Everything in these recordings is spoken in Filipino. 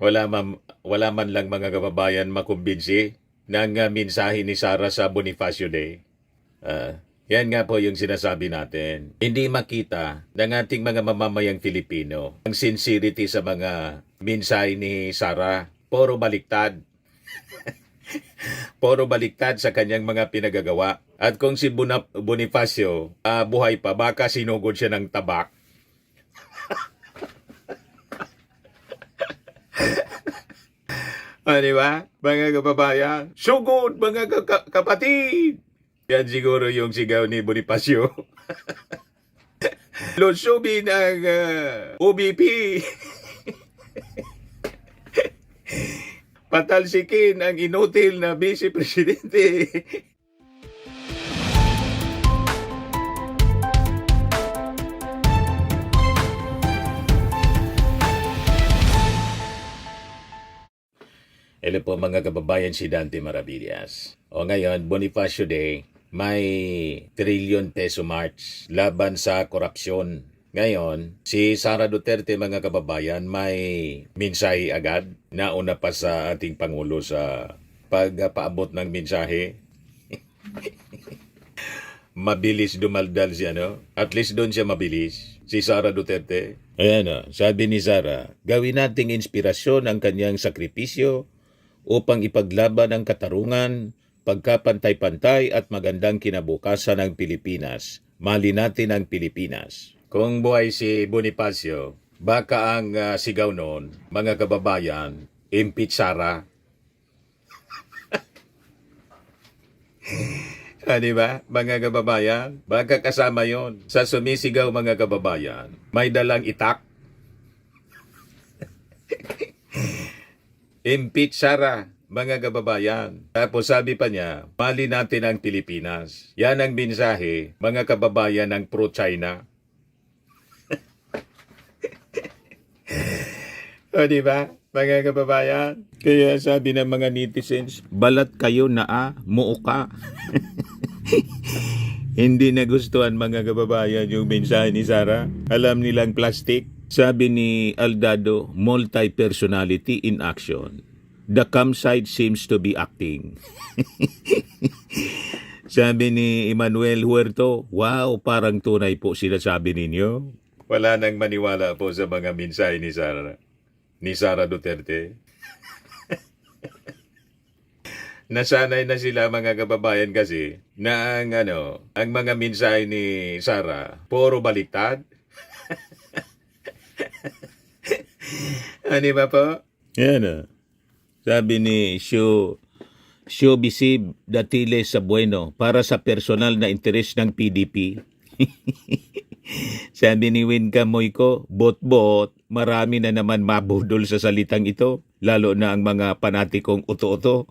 Wala man lang mga kababayan makumbinsi ng mensahe ni Sara sa Bonifacio Day. Yan nga po yung sinasabi natin. Hindi makita ng ating mga mamamayang Filipino ang sincerity sa mga mensahe ni Sara. Puro baliktad. Puro baliktad sa kanyang mga pinagagawa. At kung si Bonifacio buhay pa, baka sinugod siya ng tabak. Di ba? Mga kababayan, sugod mga kapatid! Yan siguro yung sigaw ni Bonifacio. Lusubin ang OBP. Patalsikin ang inutil na Vice Presidente. Hello po mga kababayan, si Dante Maravillas. O ngayon, Bonifacio Day, may trillion peso march laban sa korupsyon. Ngayon, si Sara Duterte mga kababayan, may mensahe agad. Nauna pa sa ating Pangulo sa pagpaabot ng mensahe. Mabilis dumaldal siya, no? At least doon siya mabilis. Si Sara Duterte. Ayan, sabi ni Sara, gawin nating inspirasyon ang kanyang sakripisyo upang ipaglaban ang katarungan, pagkapantay-pantay at magandang kinabukasan ng Pilipinas. Mali natin ang Pilipinas. Kung buhay si Bonifacio, baka ang sigaw noon, mga kababayan, impeach Sara. Di ba, mga kababayan? Baka kasama yon sa sumisigaw mga kababayan. May dalang itak. Impeach Sara, mga kababayan. Tapos sabi pa niya, mali natin ang Pilipinas. Yan ang mensahe, mga kababayan ng pro-China. O diba, mga kababayan? Kaya sabi ng mga netizens, balat kayo na muuka. Hindi nagustuhan mga kababayan yung mensahe ni Sara. Alam nilang plastic. Sabi ni Aldado, multi-personality in action. The cam side seems to be acting. Sabi ni Emmanuel Huerto, wow, parang tunay po sila sabi ninyo. Wala nang maniwala po sa mga mensahe ni Sara Duterte. Nasanay na sila mga kababayan kasi na ang mga mensahe ni Sara, puro baliktad. Ano ba po? Yan Sabi ni Showbisib Datile sa Bueno para sa personal na interes ng PDP. Sabi ni Winca Moyco, bot-bot, marami na naman mabudol sa salitang ito, lalo na ang mga panatikong uto-uto.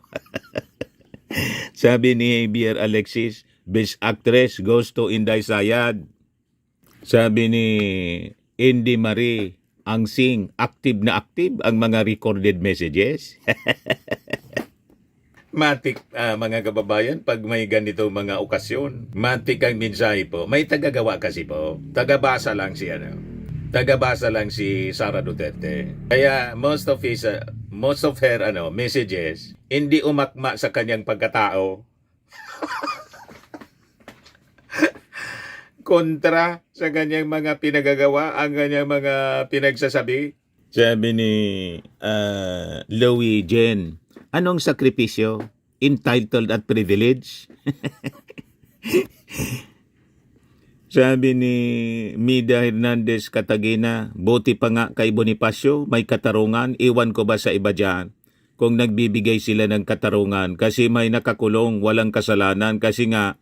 Sabi ni Javier Alexis, Best Actress goes to Inday Sayad. Sabi ni Indy Marie, ang active na active ang mga recorded messages. Matik mga kababayan, pag may ganito mga okasyon, matik ang mensahe po. May tagagawa kasi po. Tagabasa lang si Sara Duterte. Kaya most of her messages hindi umakma sa kanyang pagkatao. Kontra sa kanyang mga pinagagawa, ang kanyang mga pinagsasabi. Sabi ni Louie Jen, anong sakripisyo? Entitled at privilege? Sabi ni Mida Hernandez Katagina, buti pa nga kay Bonifacio, may katarungan, iwan ko ba sa iba dyan? Kung nagbibigay sila ng katarungan kasi may nakakulong, walang kasalanan kasi nga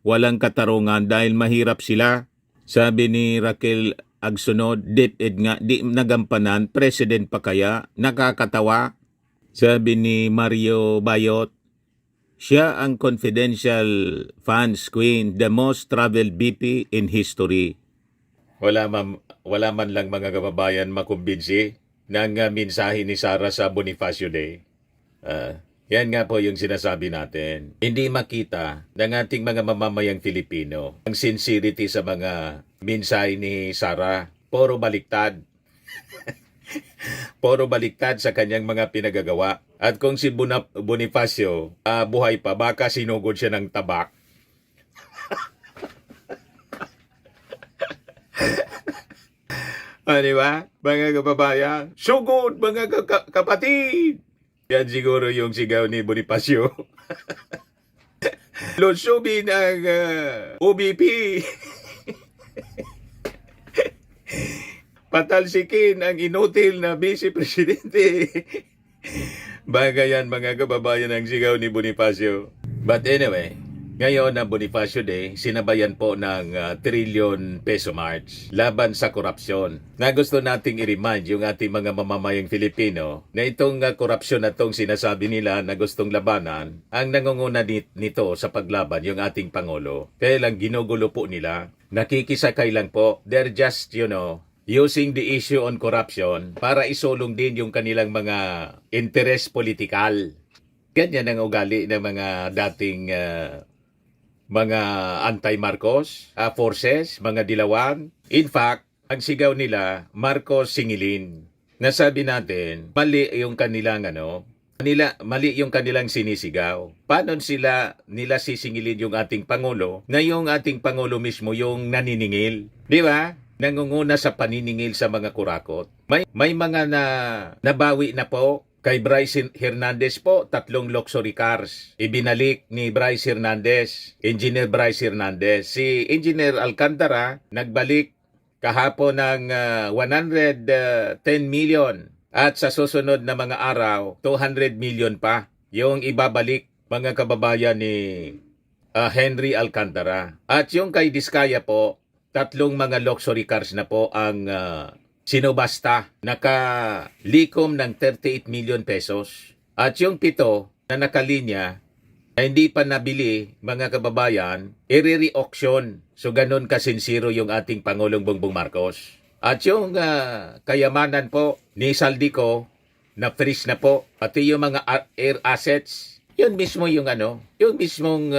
walang katarungan dahil mahirap sila. Sabi ni Raquel Agsunod, DepEd nga, di nagampanan, president pa kaya, nakakatawa. Sabi ni Mario Bayot, siya ang confidential fans queen, the most traveled BP in history. Wala man lang mga kababayan makumbinsi ng mensahe ni Sara sa Bonifacio Day. Yan nga po yung sinasabi natin. Hindi makita ng ating mga mamamayang Filipino ang sincerity sa mga mensahe ni Sara. Puro baliktad. Puro baliktad sa kanyang mga pinagagawa. At kung si Bonifacio buhay pa, baka sinugod siya ng tabak. Di ba? Mga kababayan, sugod mga kapatid! Yan siguro yung sigaw ni Bonifacio. Lusubin ang OBP. Patalsikin ang inutil na Vice Presidente. Bagayan mga kababayan ang sigaw ni Bonifacio. But anyway, ngayon na Bonifacio Day, sinabayan po ng trillion peso march laban sa korupsyon. Na gusto nating i-remind yung ating mga mamamayang Filipino na itong korupsyon na itong sinasabi nila na gustong labanan, ang nangunguna nito sa paglaban yung ating Pangulo. Kaya lang ginugulo po nila. Nakikisakay lang po. They're just, using the issue on corruption para isulong din yung kanilang mga interest politikal. Ganyan ang ugali ng mga dating mga anti-Marcos forces, mga dilawan. In fact, ang sigaw nila, Marcos singilin. Nasabi natin, mali yung kanilang mali yung kanilang sinisigaw. Paano nila sisingilin yung ating Pangulo na yung ating Pangulo mismo yung naniningil? Di ba? Nangunguna sa paniningil sa mga kurakot. May mga nabawi na po kay Bryce Hernandez po, 3 luxury cars. Ibinalik ni Bryce Hernandez, Engineer Bryce Hernandez. Si Engineer Alcantara nagbalik kahapon ng 110 million. At sa susunod na mga araw, 200 million pa yung ibabalik mga kababayan ni Henry Alcantara. At yung kay Diskaya po, 3 mga luxury cars na po ang sinubasta. Nakalikom ng 38 million pesos. At yung 7 na nakalinya na hindi pa nabili mga kababayan, i-re-auction. So ganun kasinsiro yung ating Pangulong Bongbong Marcos. At yung kayamanan po ni Saldico na freeze na po, pati yung mga air assets, yun mismo yung yung mismong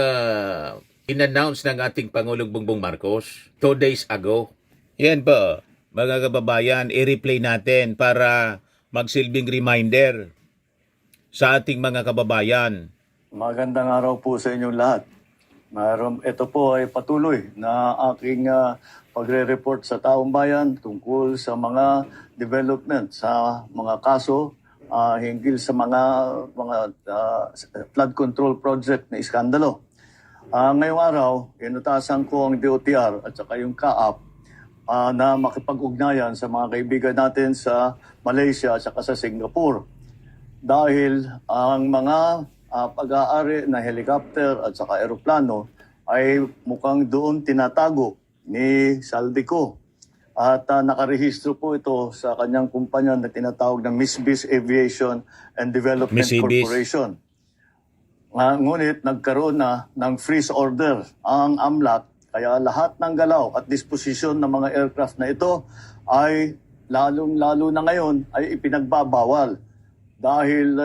in-announce ng ating Pangulong Bongbong Marcos 2 days ago. Yan ba, mga kababayan, i-replay natin para magsilbing reminder sa ating mga kababayan. Magandang araw po sa inyong lahat. Ito po ay patuloy na aking pagre-report sa taong bayan tungkol sa mga development sa mga kaso hinggil sa mga flood control project na iskandalo. Ngayong araw, inutasan ko ang DOTR at saka yung CAAP na makipag-ugnayan sa mga kaibigan natin sa Malaysia at saka sa Singapore. Dahil ang mga pag-aari na helicopter at saka aeroplano ay mukhang doon tinatago ni Saldico. At nakarehistro po ito sa kanyang kumpanya na tinatawag ng Misbis Aviation and Development Corporation. Ngunit nagkaroon na ng freeze order ang AMLAC, kaya lahat ng galaw at disposisyon ng mga aircraft na ito ay lalong-lalo na ngayon ay ipinagbabawal. Dahil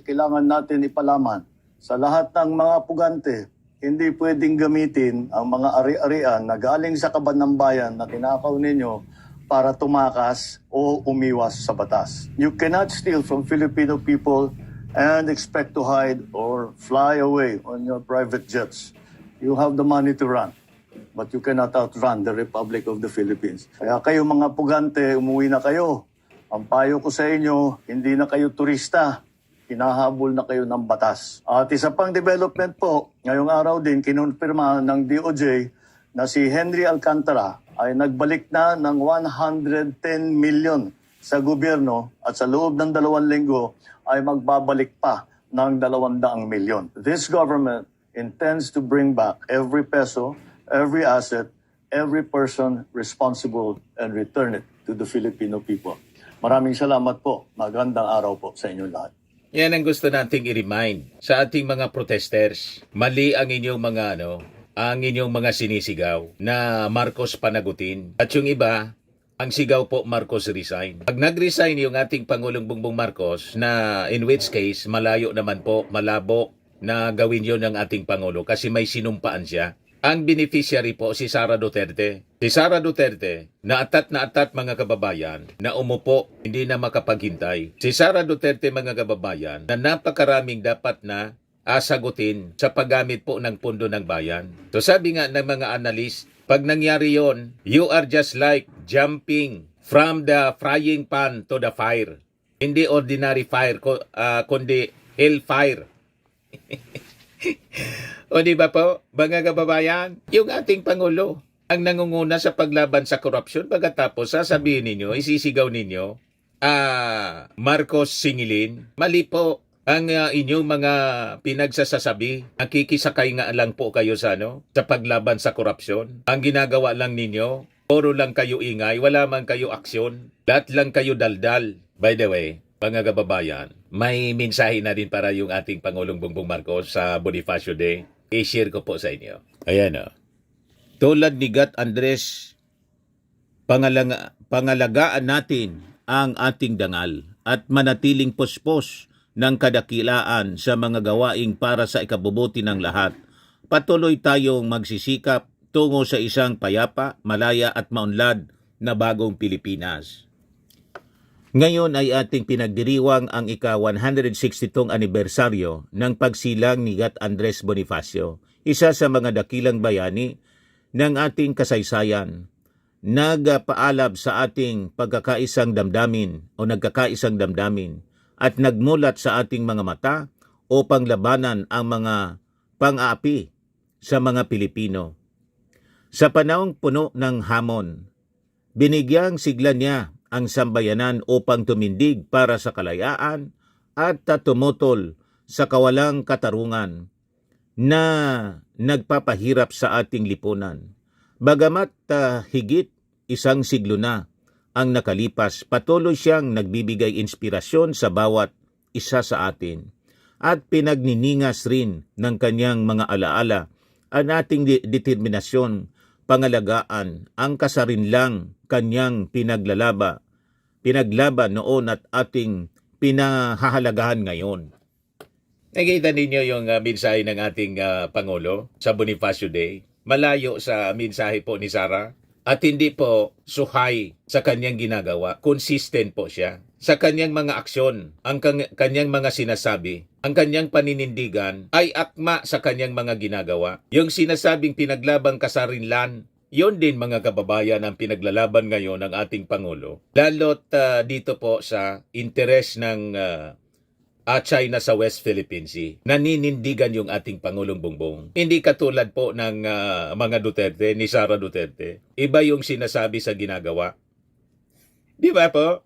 kailangan natin ipalaman sa lahat ng mga pugante, hindi pwedeng gamitin ang mga ari-arian na galing sa kaban ng bayan na tinakaw ninyo para tumakas o umiwas sa batas. You cannot steal from Filipino people and expect to hide or fly away on your private jets. You have the money to run, but you cannot outrun the Republic of the Philippines. Kaya kayo mga pugante, umuwi na kayo. Ang payo ko sa inyo, hindi na kayo turista. Hinahabol na kayo ng batas. At isa pang development po, ngayong araw din kinonfirma ng DOJ na si Henry Alcantara ay nagbalik na ng 110 million sa gobyerno at sa loob ng 2 linggo ay magbabalik pa ng 200 milyon. This government intends to bring back every peso, every asset, every person responsible and return it to the Filipino people. Maraming salamat po. Magandang araw po sa inyo lahat. Yan ang gusto nating i-remind sa ating mga protesters. Mali ang inyong mga sinisigaw na Marcos panagutin. At yung iba, ang sigaw po Marcos resign. Pag nag-resign yung ating Pangulong Bongbong Marcos na in which case malabo na gawin yon ng ating Pangulo kasi may sinumpaan siya. Ang beneficiary po si Sara Duterte. Si Sara Duterte, na atat mga kababayan, na umupo, hindi na makapaghintay. Si Sara Duterte mga kababayan, na napakaraming dapat na sagutin sa paggamit po ng pundo ng bayan. So sabi nga ng mga analyst, pag nangyari yon, you are just like jumping from the frying pan to the fire. Hindi ordinary fire, kundi hellfire. O di ba po, mga kababayan, yung ating Pangulo ang nangunguna sa paglaban sa korupsyon, pagkatapos sasabihin ninyo, isisigaw ninyo, Marcos singilin. Mali po ang inyong mga pinagsasasabi. Nakikisakay nga lang po kayo sa paglaban sa korupsyon. Ang ginagawa lang ninyo, puro lang kayo ingay, wala man kayo aksyon. Lahat lang kayo daldal. By the way, mga kababayan, may mensahe na din para yung ating Pangulong Bongbong Marcos sa Bonifacio Day. I-share ko po sa inyo. Ayan o. Tulad ni Gat Andres, pangalagaan natin ang ating dangal at manatiling puspos ng kadakilaan sa mga gawaing para sa ikabubuti ng lahat. Patuloy tayong magsisikap tungo sa isang payapa, malaya at maunlad na bagong Pilipinas. Ngayon ay ating pinagdiriwang ang ika-162 anibersaryo ng pagsilang ni Gat Andres Bonifacio, isa sa mga dakilang bayani ng ating kasaysayan. Nagpaalab sa ating pagkakaisang damdamin o nagkakaisang damdamin at nagmulat sa ating mga mata upang labanan ang mga pang-aapi sa mga Pilipino. Sa panahong puno ng hamon, binigyang sigla niya ang sambayanan upang tumindig para sa kalayaan at tumutol sa kawalang katarungan na nagpapahirap sa ating lipunan. Bagamat higit isang siglo na ang nakalipas, patuloy siyang nagbibigay inspirasyon sa bawat isa sa atin at pinagniningas rin ng kanyang mga alaala ang ating determinasyon, pangalagaan ang kasarinlang kanyang pinaglaban noon at ating pinahahalagahan ngayon. Nakita ninyo yung mensahe ng ating Pangulo sa Bonifacio Day. Malayo sa mensahe po ni Sara at hindi po suhay sa kanyang ginagawa. Consistent po siya sa kanyang mga aksyon, ang kanyang mga sinasabi. Ang kanyang paninindigan ay akma sa kanyang mga ginagawa. Yung sinasabing pinaglabang kasarinlan, yon din mga kababayan ang pinaglalaban ngayon ng ating Pangulo. Lalo't dito po sa interes ng China sa West Philippine Sea. Naninindigan yung ating Pangulong Bongbong. Hindi katulad po ng mga Duterte, ni Sara Duterte. Iba yung sinasabi sa ginagawa. Di ba po?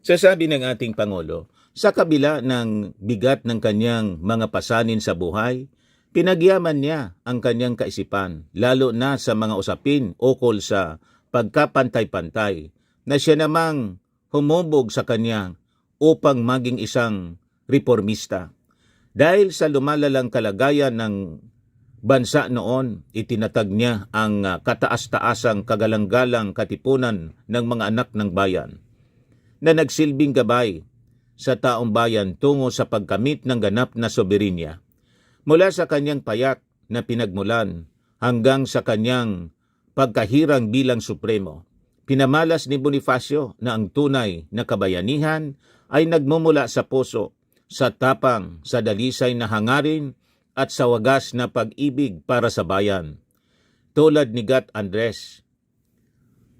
Sasabi ng ating Pangulo, sa kabila ng bigat ng kanyang mga pasanin sa buhay, pinagyaman niya ang kanyang kaisipan, lalo na sa mga usapin ukol sa pagkapantay-pantay, na siya namang humubog sa kanya upang maging isang reformista. Dahil sa lumalalang kalagayan ng bansa noon, itinatag niya ang kataas-taasang kagalang-galang katipunan ng mga anak ng bayan na nagsilbing gabay sa taong bayan tungo sa pagkamit ng ganap na soberenya. Mula sa kanyang payak na pinagmulan hanggang sa kanyang pagkahirang bilang supremo, pinamalas ni Bonifacio na ang tunay na kabayanihan ay nagmumula sa puso, sa tapang, sa dalisay na hangarin at sa wagas na pag-ibig para sa bayan. Tulad ni Gat Andres,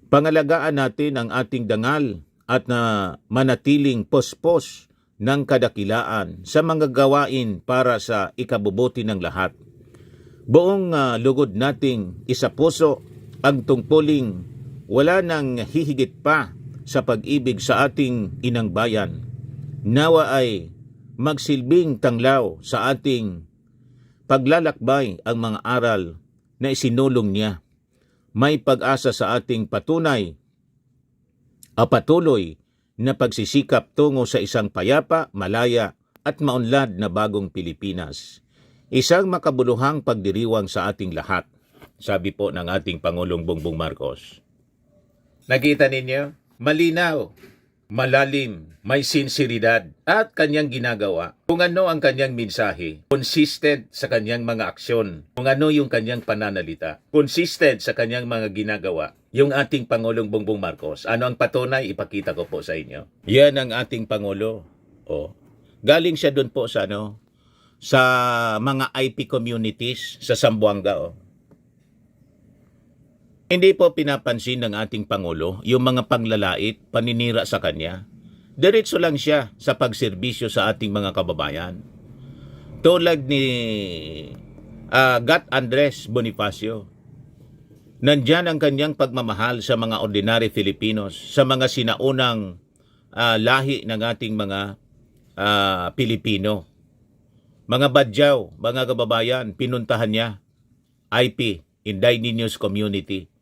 pangalagaan natin ang ating dangal at na manatiling pospos ng kadakilaan sa mga gawain para sa ikabubuti ng lahat. Buong lugod nating isapuso ang tungkuling wala nang hihigit pa sa pag-ibig sa ating inang bayan. Nawa ay magsilbing tanglaw sa ating paglalakbay ang mga aral na isinulong niya. May pag-asa sa ating patuloy na pagsisikap tungo sa isang payapa, malaya at maunlad na bagong Pilipinas. Isang makabuluhang pagdiriwang sa ating lahat, sabi po ng ating Pangulong Bongbong Marcos. Nakita ninyo? Malinaw. malalim, may sinseridad at kanyang ginagawa. Kung ano ang kanyang mensahe, consistent sa kanyang mga aksyon. Kung ano yung kanyang pananalita, consistent sa kanyang mga ginagawa. Yung ating Pangulong Bongbong Marcos. Ano ang patunay? Ipakita ko po sa inyo. Yan ang ating Pangulo. Oh. Galing siya doon po sa sa mga IP communities sa Zamboanga. Oh. Hindi po pinapansin ng ating Pangulo yung mga panglalait, paninira sa kanya. Diretso lang siya sa pagserbisyo sa ating mga kababayan. Tulad ni Gat Andres Bonifacio. Nandyan ang kanyang pagmamahal sa mga ordinary Filipinos, sa mga sinaunang lahi ng ating mga Pilipino. Mga badyaw, mga kababayan, pinuntahan niya. IP, Indigenous Community.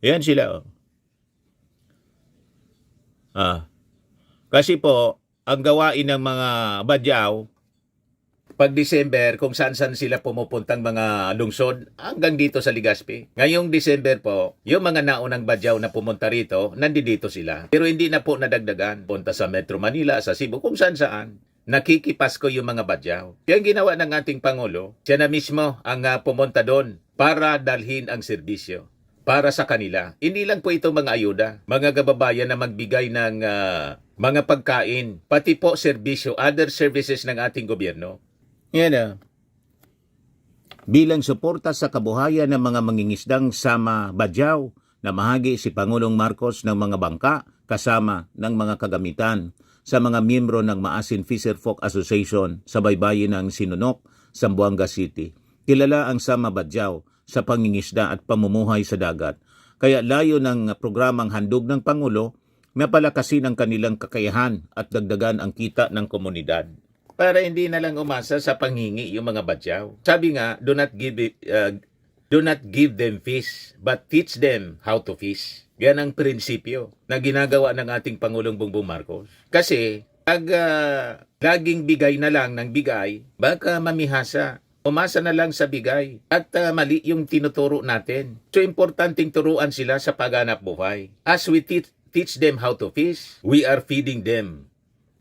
Yan sila. Kasi po, ang gawain ng mga badyaw, pag December, kung saan-saan sila pumupuntang mga lungsod, hanggang dito sa Legazpi. Ngayong December po, yung mga naunang badyaw na pumunta rito, nandito sila. Pero hindi na po nadagdagan. Punta sa Metro Manila, sa Cebu, kung saan-saan. Nakikipasko yung mga badyaw. Kaya ang ginawa ng ating Pangulo, siya na mismo ang pumunta doon para dalhin ang serbisyo para sa kanila. Hindi lang po ito mga ayuda, mga kababayan na magbigay ng mga pagkain, pati po serbisyo, other services ng ating gobyerno. Yan bilang suporta sa kabuhayan ng mga mangingisdang sama badyaw, namahagi si Pangulong Marcos ng mga bangka kasama ng mga kagamitan sa mga miyembro ng Maasin Fisherfolk Association sa baybayin ng Sinunok, Zamboanga City. Kilala ang sama badyaw sa pangingisda at pamumuhay sa dagat. Kaya layo ng programang handog ng Pangulo na palakasin ang kanilang kakayahan at dagdagan ang kita ng komunidad. Para hindi na lang umasa sa panghingi yung mga badyaw. Sabi nga, do not give them fish, but teach them how to fish. Yan ang prinsipyo na ginagawa ng ating Pangulong Bongbong Marcos. Kasi, pag laging bigay na lang ng bigay, baka mamihasa. Umasa na lang sa bigay at mali yung tinuturo natin. So, importanteng turuan sila sa paghanap buhay. As we teach them how to fish, we are feeding them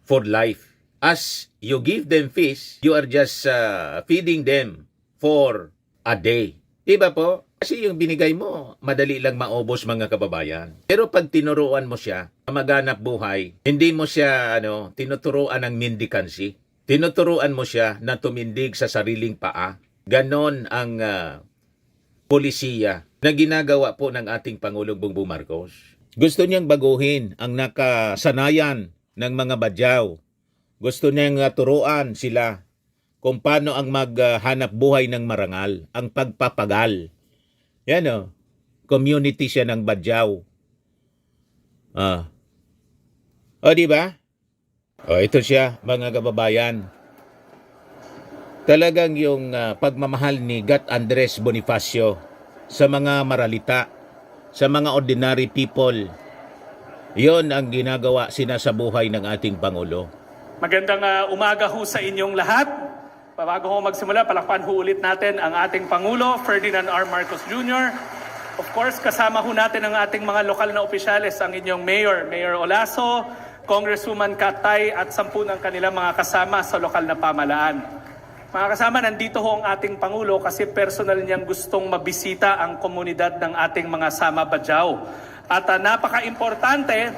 for life. As you give them fish, you are just feeding them for a day. Diba po? Kasi yung binigay mo, madali lang maubos mga kababayan. Pero pag tinuruan mo siya, maghanap buhay, hindi mo siya tinuturuan ng mendicancy. Tinuturuan mo siya na tumindig sa sariling paa. Ganon ang polisiya na ginagawa po ng ating Pangulong Bongbong Marcos. Gusto niyang baguhin ang nakasanayan ng mga badyaw. Gusto niyang turuan sila kung paano ang maghanap buhay ng marangal, ang pagpapagal. Yan community siya ng badyaw. Di ba? Ito siya, mga kababayan. Talagang yung pagmamahal ni Gat Andres Bonifacio sa mga maralita, sa mga ordinary people, yon ang ginagawa sinasabuhay ng ating Pangulo. Magandang umaga ho sa inyong lahat. Bago ho magsimula, palakpan ho ulit natin ang ating Pangulo, Ferdinand R. Marcos Jr. Of course, kasama ho natin ang ating mga lokal na opisyales, ang inyong Mayor Olaso, Congresswoman Katay at 10 ng kanilang mga kasama sa lokal na pamalaan. Mga kasama, nandito ho ang ating Pangulo kasi personal niyang gustong mabisita ang komunidad ng ating mga sama badyaw. At napaka-importante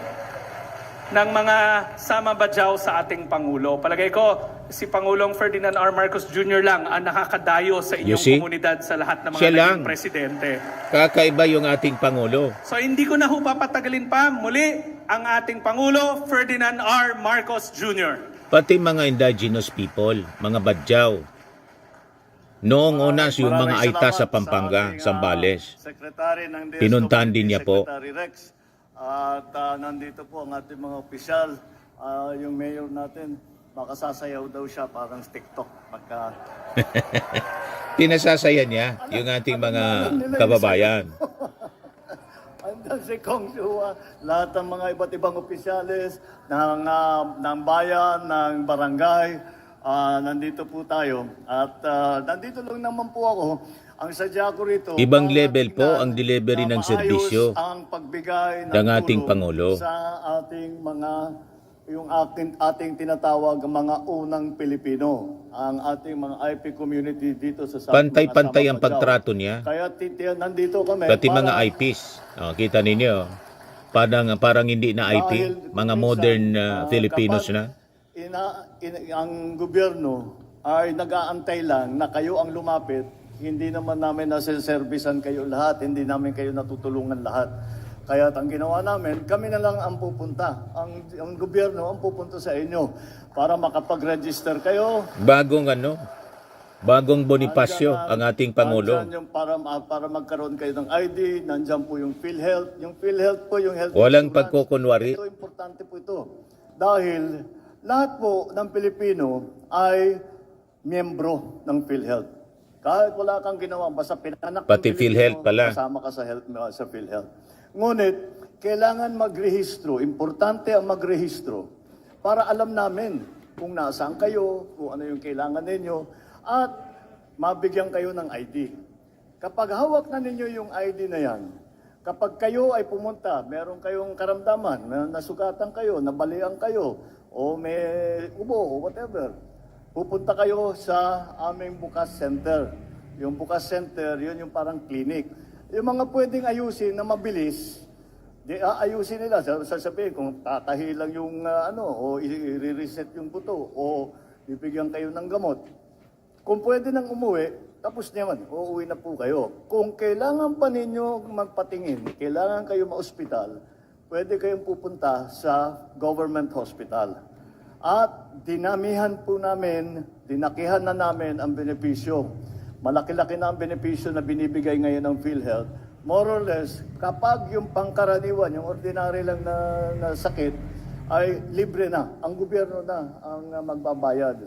ng mga sama badyaw sa ating Pangulo. Palagay ko, si Pangulong Ferdinand R. Marcos Jr. lang ang nakakadayo sa inyong komunidad sa lahat ng mga naging presidente. Kakaiba yung ating Pangulo. So hindi ko na ho papatagalin pa. Muli, ang ating Pangulo, Ferdinand R. Marcos Jr. Pati mga indigenous people, mga badyaw. Noong unas yung mga Aita sa Pampanga, Zambales. Pinuntahan din niya po. Rex. At nandito po ang ating mga opisyal. Yung mayor natin, makasasayaw daw siya parang TikTok. Pinasasaya niya yung ating mga kababayan. Andan si Kong Shua, lahat ng mga iba't ibang opisyales ng bayan, ng barangay, nandito po tayo. At nandito lang naman po ako Ang sadya ko rito, Ibang para level po tingnan ang delivery na ng maayos serbisyo ang pagbigay ng ating tulong Pangulo. sa ating ating tinatawag mga unang Pilipino, ang ating mga IP community dito sa South Pantay-pantay ang Manasama, pagtrato niya. Kaya nandito kami Pati para mga IPs. Kita ninyo. Parang hindi na IP. dahil Mga minsan, modern Filipinos kapag na. ang gobyerno ay nag-aantay lang na kayo ang lumapit, hindi naman namin nasiservisan kayo lahat, hindi namin kayo natutulungan lahat. Kaya ang ginawa namin, kami na lang ang pupunta. Ang gobyerno ang pupunta sa inyo para makapag-register kayo. Bagong Bonifacio ang ating Pangulo. Nandyan yung para magkaroon kayo ng ID, nandyan po yung PhilHealth. Yung PhilHealth po, yung health Walang insurance. pagkukunwari. Ito, importante po ito. Dahil lahat po ng Pilipino ay miyembro ng PhilHealth. Kahit wala kang ginawa, basta pinanak Pati ng PhilHealth Pilipino, pala. kasama ka sa PhilHealth. Ngunit, kailangan magrehistro. Importante ang magrehistro para alam namin kung nasaan kayo, kung ano yung kailangan ninyo, at mabigyan kayo ng ID. Kapag hawak na ninyo yung ID na yan, kapag kayo ay pumunta, meron kayong karamdaman, nasugatan kayo, nabalian kayo, o may ubo, o whatever, pupunta kayo sa aming Bukas Center. Yung Bukas Center, yun yung parang clinic. Yung mga pwedeng ayusin na mabilis, ayusin nila. Sasabihin kung tatahi lang yung o i-reset yung buto, o bibigyan kayo ng gamot. Kung pwede nang umuwi, tapos naman, uuwi na po kayo. Kung kailangan pa ninyo magpatingin, kailangan kayo ma-ospital, pwede kayong pupunta sa government hospital. At dinakihan na namin ang benepisyo. Malaki-laki na ang benepisyo na binibigay ngayon ng PhilHealth. More or less, kapag yung pangkaraniwan, yung ordinary lang na sakit, ay libre na. Ang gobyerno na ang magbabayad.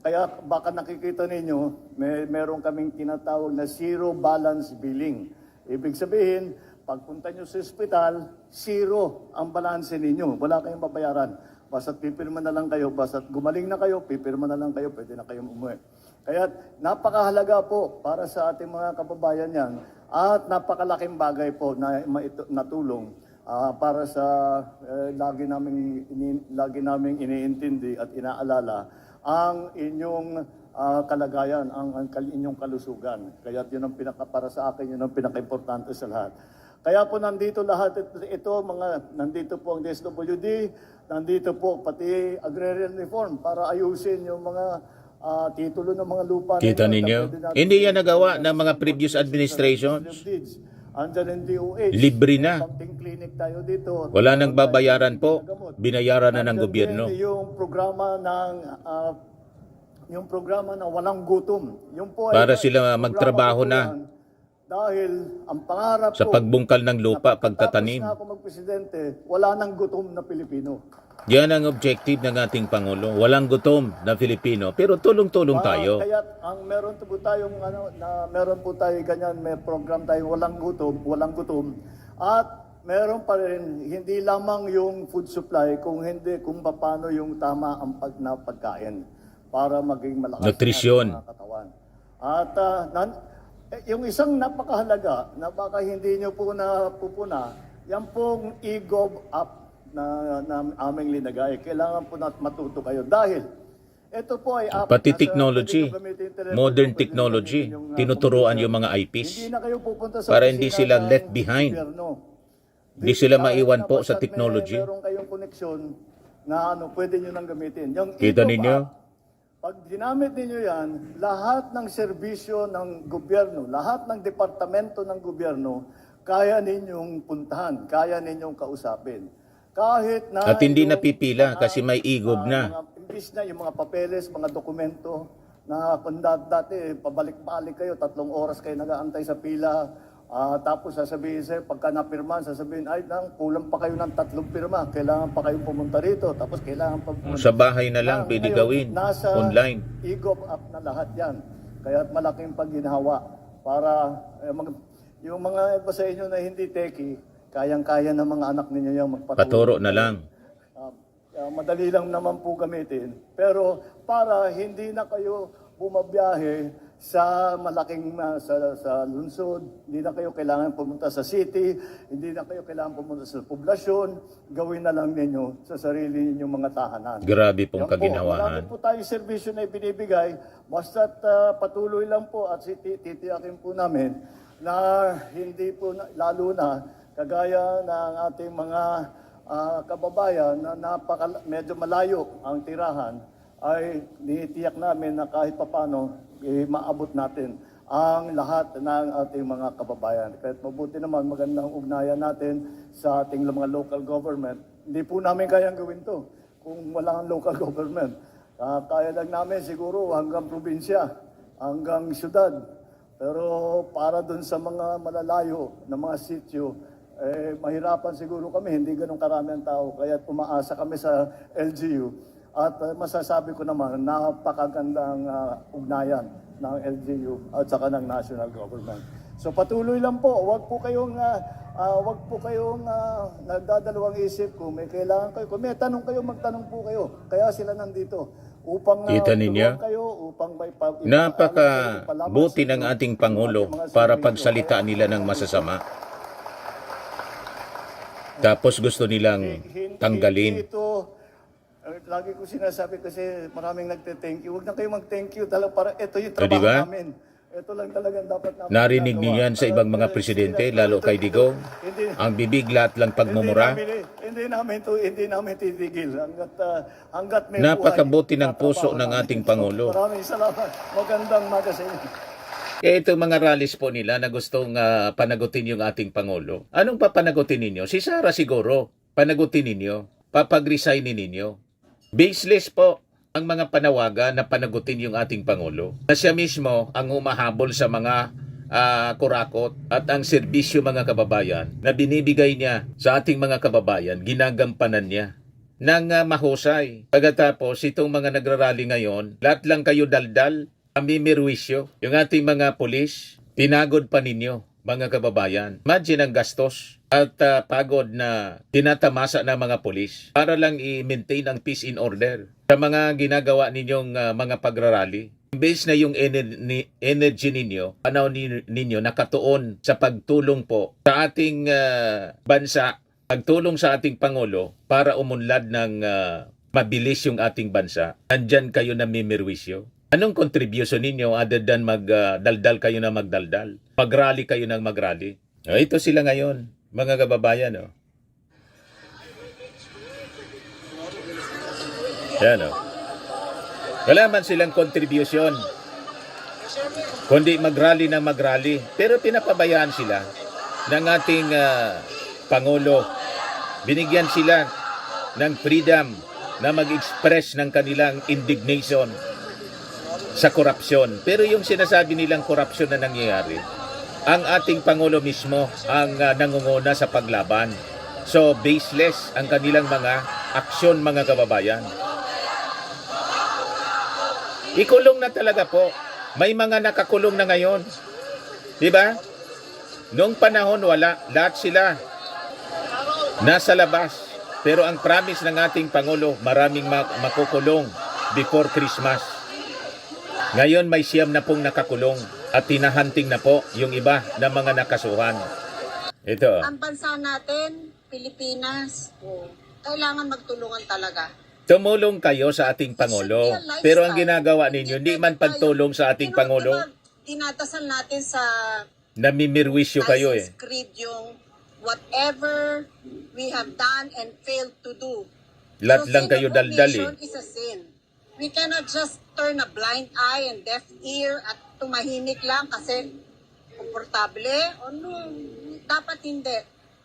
Kaya baka nakikita ninyo, meron kaming tinatawag na zero balance billing. Ibig sabihin, pagpunta nyo sa ospital, zero ang balanse ninyo. Wala kayong babayaran. Basta't pipirma na lang kayo, basta't gumaling na kayo, pipirma na lang kayo, pwede na kayong umuwi. Kaya napakahalaga po para sa ating mga kababayan yan at napakalaking bagay po na natulong para sa lagi naming iniintindi at inaalala ang inyong kalagayan, ang inyong kalusugan. Kaya yun ang para sa akin, yun ang pinaka-importante sa lahat. Kaya po nandito lahat ito, nandito po ang DSWD, nandito po pati agrarian reform para ayusin yung mga titulo ng mga lupa. Kita ninyo? Hindi yan nagawa ng mga previous administrations. Andyan ang DOH. Libre na. Clinic tayo dito. Wala nang babayaran po. Binayaran na ng gobyerno. Yung programa na walang gutom. Yung po Para sila magtrabaho na. Dahil ang pangarap Sa ko, pagbungkal ng lupa, pagtatanim. na ako magpresidente, wala nang gutom na Pilipino. Yan ang objective ng ating Pangulo. Walang gutom na Filipino. Pero tulong-tulong tayo. Kaya meron po tayong meron po tayo ganyan, may program tayo walang gutom. At meron pa rin hindi lamang yung food supply kung paano yung tama ang pagkain para maging malakas Nutrisyon. ang mga katawan. At yung isang napakahalaga na baka hindi nyo po napupuna, yan pong e-gov app na aming linagay. Kailangan po matuto kayo dahil ito po ay app Pati na technology, pwede nyo gamitin yung telepono, modern pwede technology, nyo gamitin yung tinuturuan computer. yung mga Hindi IPs na kayo pupunta sa para hindi opisina sila ng left behind. gobyerno. Hindi sila Kahit maiwan na po sa basta't technology. Meron kayong koneksyon na pwede nyo nang gamitin. Yung Kita e-gov ninyo? app, pag ginamit ninyo yan, lahat ng serbisyo ng gobyerno, lahat ng departamento ng gobyerno, kaya ninyong puntahan, kaya ninyong kausapin. Kahit na At hindi yung napipila kasi may e-gov na. Imbis na yung mga papeles, mga dokumento na kung dati pabalik-balik kayo, 3 oras kayo nag-aantay sa pila. Tapos sasabihin sa'yo, pagka napirman, sasabihin, kulang pa kayo ng 3 pirma. Kailangan pa kayong pumunta rito. Tapos kailangan pa pumunta. Sa bahay na lang, pwede Ngayon, gawin. nasa Online. e-gov app na lahat yan. Kaya malaking pagginhawa para yung mga iba sa inyo na hindi techie, kayang-kaya ng mga anak ninyo yung magpaturo. Paturo na lang. Madali lang naman po gamitin. Pero para hindi na kayo bumabiyahe sa malaking sa lungsod, hindi na kayo kailangan pumunta sa city, hindi na kayo kailangan pumunta sa poblasyon, gawin na lang ninyo sa sarili ninyong mga tahanan. Grabe pong Yan po, kaginhawaan. marami po tayong serbisyo na ibinibigay, basta't patuloy lang po at titiyakin po namin na hindi po, lalo na kagaya ng ating mga kababayan na medyo malayo ang tirahan, ay nitiyak namin na kahit papano maabot natin ang lahat ng ating mga kababayan. Kahit mabuti naman, magandang ugnayan natin sa ating mga local government. Hindi po namin kayang gawin to kung walang local government. Kaya lang namin siguro hanggang probinsya, hanggang syudad. Pero para dun sa mga malalayo na mga sityo, mahirapan siguro kami, hindi ganun karami ang tao. Kaya umaasa kami sa LGU. At masasabi ko naman, napakagandang ugnayan ng LGU at saka ng national government. So patuloy lang po, wag po kayong nagdadalawang isip kung may kailangan kayo. Kung may tanong kayo, magtanong po kayo. Kaya sila nandito upang Kita ninyo? tulungan kayo, upang may Napaka-buti ng ating Pangulo para pagsalita nila ng masasama. Tapos gusto nilang tanggalin. Lagi ko sinasabi kasi maraming nagte-thank you. Huwag na kayo mag-thank you. Para ito yung O, trabaho diba? namin. Ito lang talaga dapat namin Narinig ginagawa. niyo yan sa ibang mga presidente, lalo kay Digong. Ang bibig lahat lang pagmumura. Hindi namin titigil hanggat may Napakabuti buhay, ng puso tatrabaho ng namin. ating Pangulo. Maraming salamat. Magandang maga sa inyo. Ito mga rallies po nila na gustong panagutin yung ating Pangulo. Anong papanagutin ninyo? Si Sara siguro, panagutin ninyo, papag-resignin ninyo. Baseless po ang mga panawagan na panagutin yung ating Pangulo. Na siya mismo ang humahabol sa mga kurakot at ang serbisyo mga kababayan na binibigay niya sa ating mga kababayan, ginagampanan niya ng mahusay. Pagkatapos itong mga nagrarally ngayon, lahat lang kayo daldal, amimirwisyo. Yung ating mga pulis, pinagod pa ninyo mga kababayan. Imagine ang gastos at pagod na tinatamasa ng mga pulis para lang i-maintain ang peace in order sa mga ginagawa ninyong mga pagrarally. Imbes na yung energy ninyo, panahon ninyo nakatuon sa pagtulong po sa ating bansa, pagtulong sa ating Pangulo para umunlad ng mabilis yung ating bansa. Nandyan kayo na mimirwisyo. Anong contribution ninyo other than magdaldal kayo na magdaldal? Mag-rally kayo ng mag-rally? Ito sila ngayon, mga kababayan. Yan Wala man silang contribution, kundi mag-rally ng mag-rally. Pero pinapabayaan sila ng ating Pangulo. Binigyan sila ng freedom na mag-express ng kanilang indignation sa korupsyon. Pero yung sinasabi nilang korupsyon na nangyayari, ang ating Pangulo mismo ang nangunguna sa paglaban. So baseless ang kanilang mga aksyon mga kababayan. Ikulong na talaga po. May mga nakakulong na ngayon. Diba? Noong panahon wala, lahat sila nasa labas. Pero ang promise ng ating Pangulo, maraming makukulong before Christmas. Ngayon may 9 na pong nakakulong at tinahunting na po yung iba na mga nakasuhan. Ito. Ang bansa natin, Pilipinas, kailangan magtulungan talaga. Tumulong kayo sa ating Pangulo. Pero ang ginagawa ninyo, hindi man pagtulong sa ating Pangulo. Dinadasal natin sa Namimirwisyo kayo License Creed yung whatever we have done and failed to do. Lahat lang sin kayo of daldal omission is a sin. We cannot just turn a blind eye and deaf ear at tumahimik lang kasi komportable. No, dapat hindi.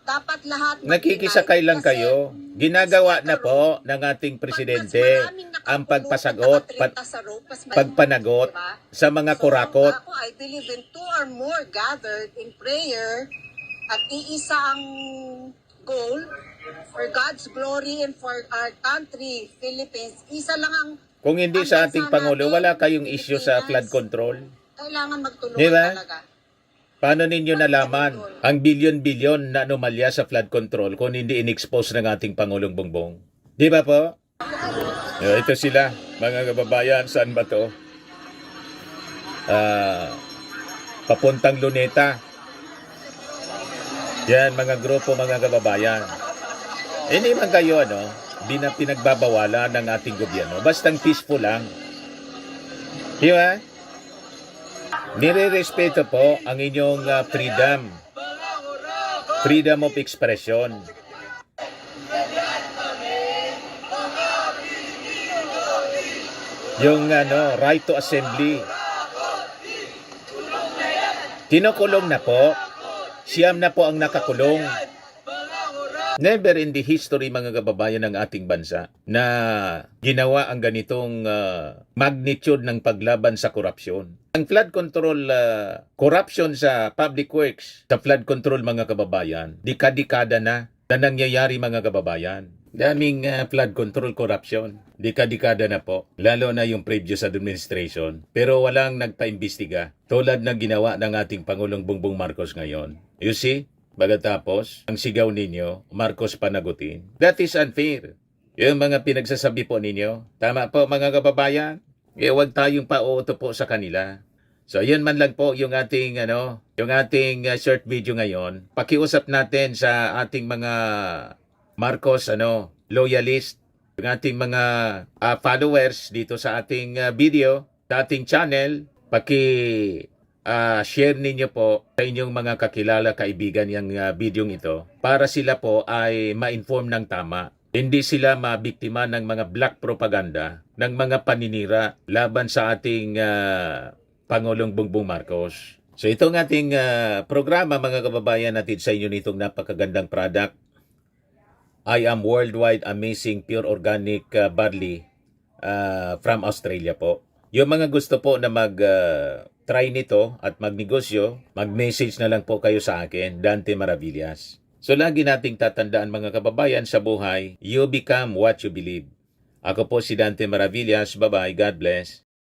Dapat lahat Nakikisakay lang kayo. Ginagawa na po ng ating presidente ang pagpasagot, pagpanagot sa mga kurakot. Ako, I believe in 2 or more gathered in prayer at iisa ang goal for God's glory and for our country, Philippines. Isa lang ang Kung hindi sa ating Pangulo, wala kayong issue sa flood control. kailangan magtulungan Diba? talaga. Paano ninyo nalaman ang bilyon-bilyon na anomalya sa flood control kung hindi in-expose ng ating Pangulong Bongbong? Di ba po? Ito sila, mga kababayan, saan ba to? papuntang Luneta. Yan, mga grupo, mga kababayan. Hindi man kayo, pinagbabawalan ng ating gobyerno. Bastang peaceful lang. Di ba? Nire-respeto po ang inyong freedom. Freedom of expression. Yung right to assembly. Kinukulong na po. Siyam na po ang nakakulong. Never in the history, mga kababayan, ng ating bansa na ginawa ang ganitong magnitude ng paglaban sa korupsyon. Ang flood control, corruption sa public works, sa flood control, mga kababayan, dekada na nangyayari, mga kababayan. Daming flood control corruption. Dekada na po. Lalo na yung previous administration. Pero walang nagpaimbestiga. Tulad ng ginawa ng ating Pangulong Bongbong Marcos ngayon. You see? Pagkatapos, ang sigaw ninyo, Marcos panagutin. That is unfair. Yung mga pinagsasabi po ninyo. Tama po, mga kababayan. Huwag tayong pauto po sa kanila. So, yun man lang po yung ating, short video ngayon. Pakiusap natin sa ating mga Marcos, loyalist, yung ating mga followers dito sa ating video, sa ating channel, share ninyo po sa inyong mga kakilala, kaibigan yung video ito para sila po ay ma-inform ng tama. Hindi sila mabiktima ng mga black propaganda, ng mga paninira laban sa ating Pangulong Bongbong Marcos. So itong ating programa, mga kababayan, natin sa inyo nitong napakagandang product. I am Worldwide Amazing Pure Organic Barley from Australia po. Yung mga gusto po na try nito at magnegosyo, mag-message na lang po kayo sa akin, Dante Maravillas. So lagi nating tatandaan, mga kababayan, sa buhay, you become what you believe. Ako po si Dante Maravillas. Bye-bye. God bless.